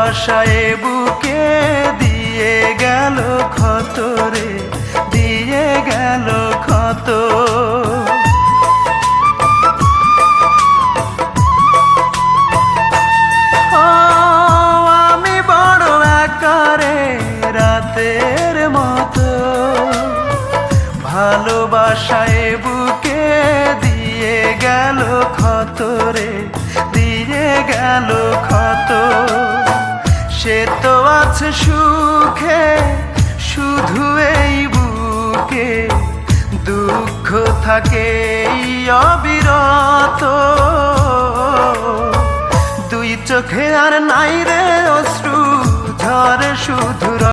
ভালোবাসায় বুকে দিয়ে গেল ক্ষত রে, দিয়ে গেল ক্ষত। আমি বড় আকারে রাতের মতো, ভালোবাসায় বুকে দিয়ে গেল ক্ষত রে, দিয়ে গেল ক্ষত। সে তো আছে সুখে শুধু এই বুকে, দুঃখ থাকে অবিরত। দুই চোখে আর নাই রে অশ্রু, ঝরে শুধু